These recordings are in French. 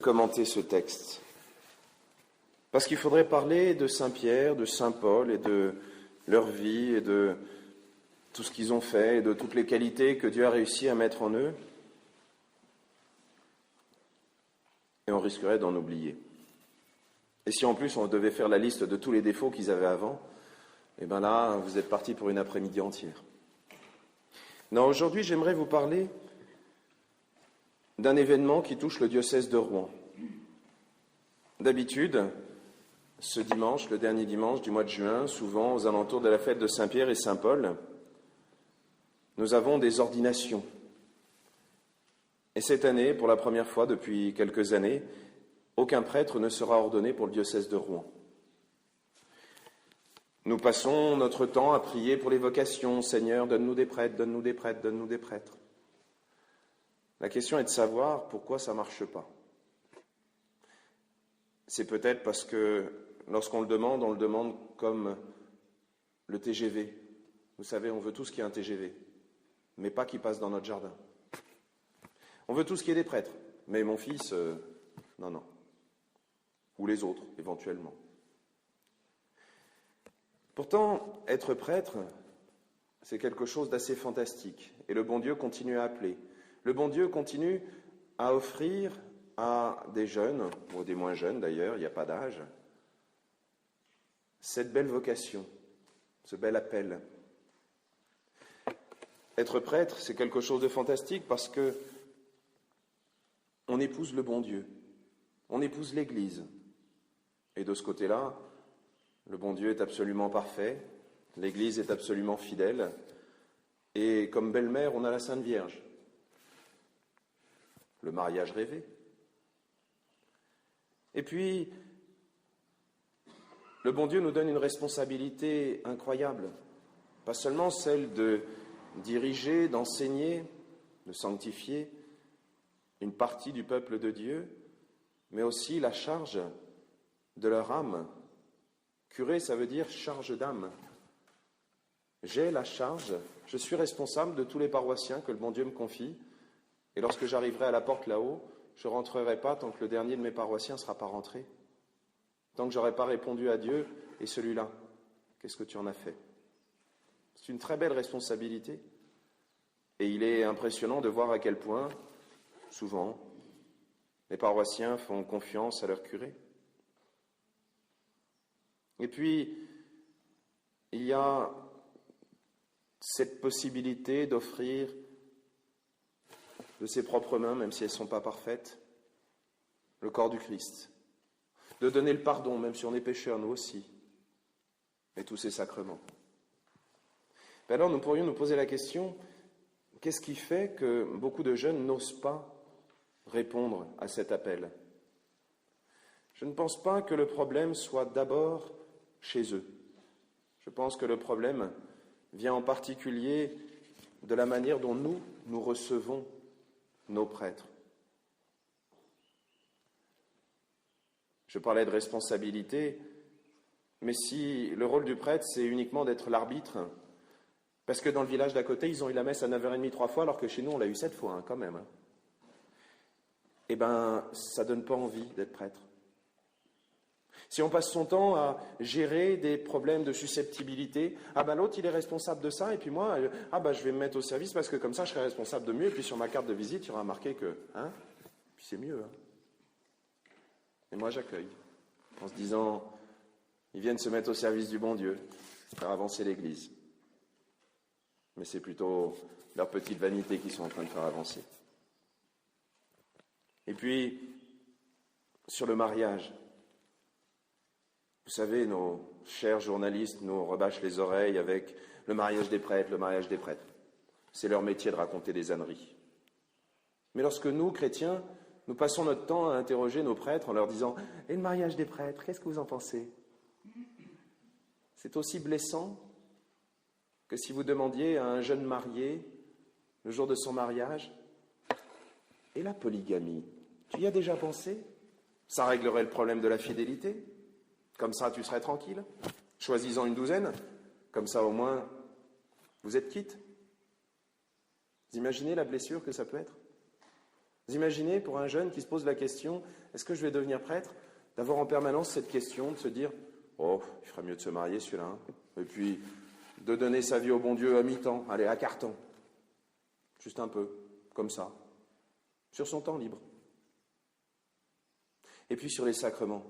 Commenter ce texte. Parce qu'il faudrait parler de Saint Pierre, de Saint Paul et de leur vie et de tout ce qu'ils ont fait et de toutes les qualités que Dieu a réussi à mettre en eux. Et on risquerait d'en oublier. Et si en plus on devait faire la liste de tous les défauts qu'ils avaient avant, eh bien là, vous êtes partis pour une après-midi entière. Non, aujourd'hui, j'aimerais vous parler d'un événement qui touche le diocèse de Rouen. D'habitude, ce dimanche, le dernier dimanche du mois de juin, souvent aux alentours de la fête de Saint-Pierre et Saint-Paul, nous avons des ordinations. Et cette année, pour la première fois depuis quelques années, aucun prêtre ne sera ordonné pour le diocèse de Rouen. Nous passons notre temps à prier pour les vocations. Seigneur, donne-nous des prêtres, donne-nous des prêtres, donne-nous des prêtres. La question est de savoir pourquoi ça ne marche pas. C'est peut-être parce que lorsqu'on le demande, on le demande comme le TGV. Vous savez, on veut tous qu'il y ait un TGV, mais pas qu'il passe dans notre jardin. On veut tous qu'il y ait des prêtres, mais mon fils, non. Ou les autres, éventuellement. Pourtant, être prêtre, c'est quelque chose d'assez fantastique. Et le bon Dieu continue à appeler. Le bon Dieu continue à offrir à des jeunes, ou des moins jeunes d'ailleurs, il n'y a pas d'âge, cette belle vocation, ce bel appel. Être prêtre, c'est quelque chose de fantastique parce que on épouse le bon Dieu, on épouse l'Église. Et de ce côté-là, le bon Dieu est absolument parfait, l'Église est absolument fidèle, et comme belle-mère, on a la Sainte Vierge. Le mariage rêvé. Et puis, le bon Dieu nous donne une responsabilité incroyable, pas seulement celle de diriger, d'enseigner, de sanctifier une partie du peuple de Dieu, mais aussi la charge de leur âme. Curé, ça veut dire charge d'âme. J'ai la charge, je suis responsable de tous les paroissiens que le bon Dieu me confie. Et lorsque j'arriverai à la porte là-haut, je ne rentrerai pas tant que le dernier de mes paroissiens ne sera pas rentré. Tant que je n'aurai pas répondu à Dieu, et celui-là, qu'est-ce que tu en as fait? C'est une très belle responsabilité. Et il est impressionnant de voir à quel point, souvent, les paroissiens font confiance à leur curé. Et puis, il y a cette possibilité d'offrir de ses propres mains, même si elles ne sont pas parfaites, le corps du Christ, de donner le pardon, même si on est pécheurs, nous aussi, et tous ces sacrements. Mais alors, nous pourrions nous poser la question, qu'est-ce qui fait que beaucoup de jeunes n'osent pas répondre à cet appel? Je ne pense pas que le problème soit d'abord chez eux. Je pense que le problème vient en particulier de la manière dont nous recevons nos prêtres. Je parlais de responsabilité, mais si le rôle du prêtre, c'est uniquement d'être l'arbitre, parce que dans le village d'à côté, ils ont eu la messe à 9h30 3 fois, alors que chez nous, on l'a eu 7 fois, quand même. Eh bien, ça ne donne pas envie d'être prêtre. Si on passe son temps à gérer des problèmes de susceptibilité, l'autre il est responsable de ça, et puis moi, je vais me mettre au service parce que comme ça je serai responsable de mieux, et puis sur ma carte de visite, il y aura marqué que, puis c'est mieux. Et moi j'accueille, en se disant, ils viennent se mettre au service du bon Dieu, faire avancer l'Église. Mais c'est plutôt leur petite vanité qu'ils sont en train de faire avancer. Et puis, sur le mariage, vous savez, nos chers journalistes nous rebâchent les oreilles avec le mariage des prêtres, le mariage des prêtres. C'est leur métier de raconter des âneries. Mais lorsque nous, chrétiens, nous passons notre temps à interroger nos prêtres en leur disant « Et le mariage des prêtres, qu'est-ce que vous en pensez ?» C'est aussi blessant que si vous demandiez à un jeune marié, le jour de son mariage, « Et la polygamie, tu y as déjà pensé? Ça réglerait le problème de la fidélité. Comme ça, tu serais tranquille. Choisis-en une douzaine. Comme ça, au moins, vous êtes quittes. Vous imaginez la blessure que ça peut être? Vous imaginez, pour un jeune qui se pose la question, est-ce que je vais devenir prêtre, d'avoir en permanence cette question, de se dire, oh, il ferait mieux de se marier celui-là, hein. Et puis de donner sa vie au bon Dieu à mi-temps, allez, à quart-temps, juste un peu, comme ça, sur son temps libre. Et puis sur les sacrements.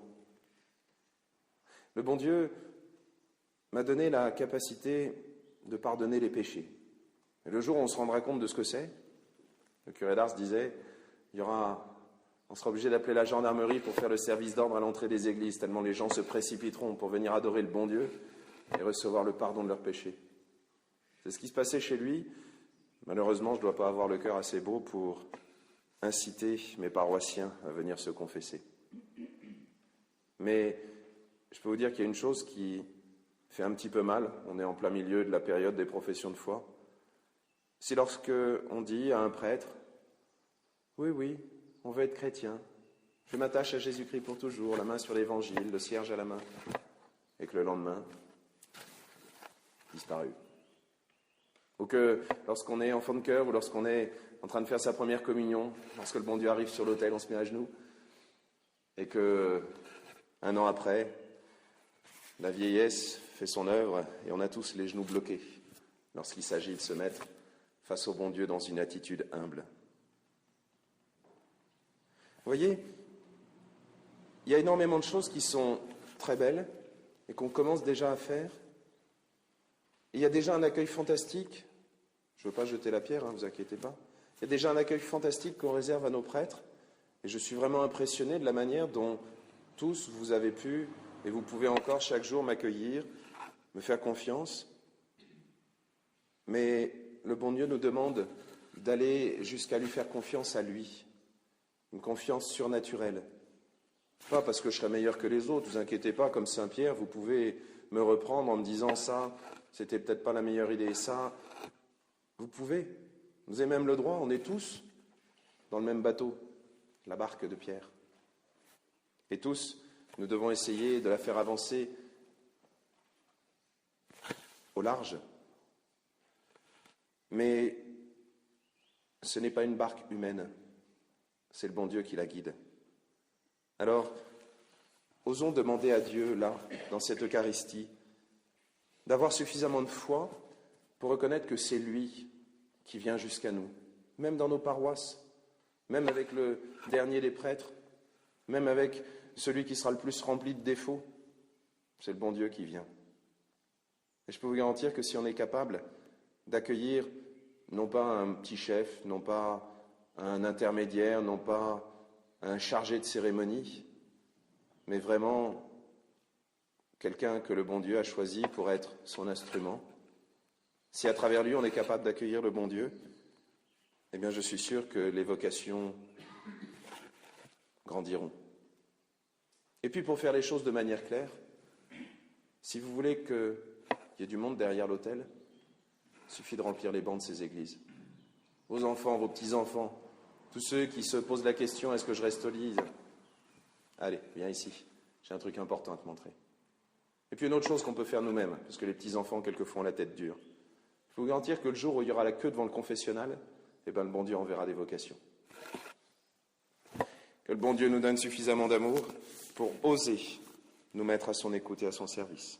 Le bon Dieu m'a donné la capacité de pardonner les péchés. Et le jour où on se rendra compte de ce que c'est, le curé d'Ars disait, on sera obligé d'appeler la gendarmerie pour faire le service d'ordre à l'entrée des églises, tellement les gens se précipiteront pour venir adorer le bon Dieu et recevoir le pardon de leurs péchés. C'est ce qui se passait chez lui. Malheureusement, je ne dois pas avoir le cœur assez beau pour inciter mes paroissiens à venir se confesser. Mais je peux vous dire qu'il y a une chose qui fait un petit peu mal. On est en plein milieu de la période des professions de foi. C'est lorsque on dit à un prêtre, oui, on veut être chrétien. Je m'attache à Jésus-Christ pour toujours, la main sur l'évangile, le cierge à la main. Et que le lendemain, disparu. Ou que lorsqu'on est enfant de cœur, ou lorsqu'on est en train de faire sa première communion, lorsque le bon Dieu arrive sur l'autel, on se met à genoux, et que, un an après, la vieillesse fait son œuvre, et on a tous les genoux bloqués, lorsqu'il s'agit de se mettre face au bon Dieu dans une attitude humble. Vous voyez, il y a énormément de choses qui sont très belles, et qu'on commence déjà à faire. Et il y a déjà un accueil fantastique. Je ne veux pas jeter la pierre, vous inquiétez pas. Il y a déjà un accueil fantastique qu'on réserve à nos prêtres. Et je suis vraiment impressionné de la manière dont tous vous avez pu, et vous pouvez encore chaque jour m'accueillir, me faire confiance. Mais le bon Dieu nous demande d'aller jusqu'à lui faire confiance à lui. Une confiance surnaturelle. Pas parce que je serai meilleur que les autres, vous inquiétez pas, comme Saint Pierre, vous pouvez me reprendre en me disant ça, c'était peut-être pas la meilleure idée, ça. Vous pouvez. Vous avez même le droit, on est tous dans le même bateau, la barque de Pierre. Et tous, nous devons essayer de la faire avancer au large. Mais ce n'est pas une barque humaine, c'est le bon Dieu qui la guide. Alors, osons demander à Dieu, là, dans cette Eucharistie, d'avoir suffisamment de foi pour reconnaître que c'est lui qui vient jusqu'à nous, même dans nos paroisses, même avec le dernier des prêtres, même avec celui qui sera le plus rempli de défauts, c'est le bon Dieu qui vient. Et je peux vous garantir que si on est capable d'accueillir non pas un petit chef, non pas un intermédiaire, non pas un chargé de cérémonie, mais vraiment quelqu'un que le bon Dieu a choisi pour être son instrument, si à travers lui on est capable d'accueillir le bon Dieu, eh bien je suis sûr que les vocations grandiront. Et puis pour faire les choses de manière claire, si vous voulez qu'il y ait du monde derrière l'autel, il suffit de remplir les bancs de ces églises. Vos enfants, vos petits-enfants, tous ceux qui se posent la question, est-ce que je reste au lit? Allez, viens ici, j'ai un truc important à te montrer. Et puis une autre chose qu'on peut faire nous-mêmes, parce que les petits-enfants, quelquefois, ont la tête dure. Je peux vous garantir que le jour où il y aura la queue devant le confessionnal, eh bien, le bon Dieu enverra des vocations. Que le bon Dieu nous donne suffisamment d'amour pour oser nous mettre à son écoute et à son service.